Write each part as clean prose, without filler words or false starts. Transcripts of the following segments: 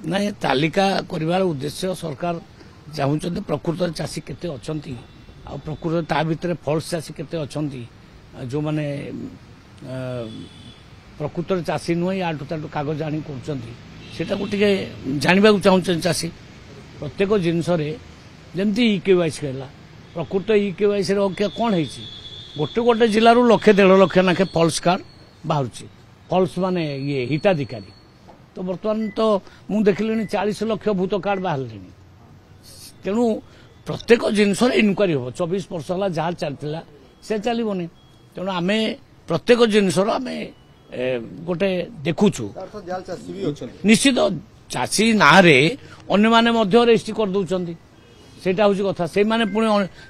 ना तालिका कर उद्देश्य सरकार चाहते प्रकृत चाषी केते अछंती आ प्रकृत ता भितर फल्स चाषी केते अछंती जो माने प्रकृत चाषी नुहे आठू ताठू कागज आनी कर जानवा चाहते चाषी प्रत्येक जिनस जमती इकेवाईसी कहला प्रकृत इकेवाईसी कौन है गोटे गोटे जिलू लक्षे 1.5 लाख नाखे फल्स कार्ड बाहर फल्स माने ये हिताधिकारी तो बर्तमान तो मुझे देखिली 40 लाख भूत कार्ड बाहर तेणु प्रत्येक जिनस इनक्वारी हम 24 वर्ष है जहाँ चलता से चलनी तेणु आम प्रत्येक जिनस आम गोटे देखुचु निश्चित चाषी ना अन्य माने रेजिस्ट्री कर दौरान सेटा हूँ कथा से माने पुणी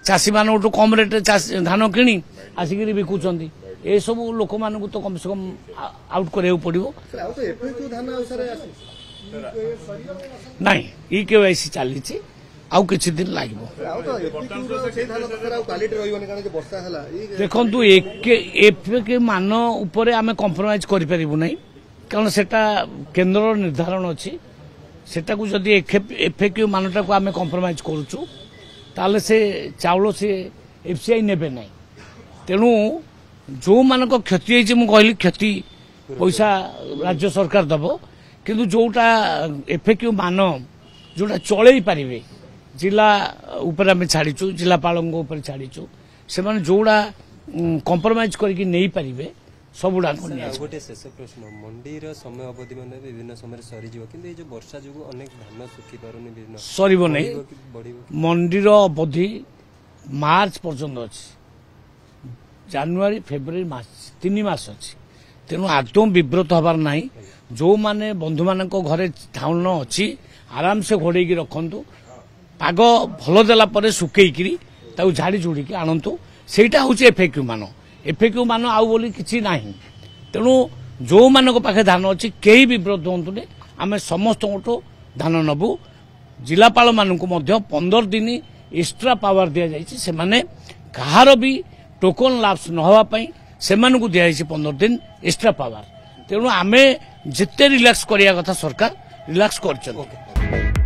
चाषी मान कम रेट धान किणी आसिक बिकुंट ये सब लोक मान तो कम से कम आउट करा पड़ो ना इकेवाईसी चली आउ किछि दिन लागिबो देखंतु एफएक्यू मान उपरे आमे कंप्रोमाइज करि परिबु नै कारण सेटा केंद्र निर्धारण अछि सेटा को जदी एफएक्यू मानटा को आमे कंप्रोमाइज करूछु ताले से चावल से एफसीआई नेबे नै तेणु जो मानक क्षति है मु कहली क्षति पैसा राज्य सरकार दबो किंतु जोटा एफएक्यू मान जोटा चलई पारिबे जिला ऊपर आम छाड़ीचु जिलापाल छाड़ीचु से जोड़ा कंप्रोमाइज करके नहीं पारे सबुड़ा गोटे शेष प्रश्न मंडीर समय अवधि मान विभिन्न समय सरी जो वर्षा जो अनेक धान सुखी पार सरब नहीं मंडीर अवधि मार्च पर्यंत अच्छी जानुरी फेब्रुआरी मार्च 3 मास अच्छी तेणु आदौ विव्रत हबार ना जो माने बंधु मान घरे धान अच्छी आराम से घोड़े रखु पाग भल देला सुखेकरी झाड़ी झुड़ी आणतु सेटा हूँ एफएक्यू मान आउ बोली किसी ना तेणु जो मान पाखे धान अच्छी कई विव्रत हूँ आम समस्त धान नबू जिलापाल मानक 15 दिन एक्स्ट्रा पावर दि जाने कहार भी टोकन लाप्स नहापी से दिखाई 15 दिन एक्स्ट्रा पावर तेणु आम जिते रिलैक्स करिया कथा सरकार रिलैक्स कर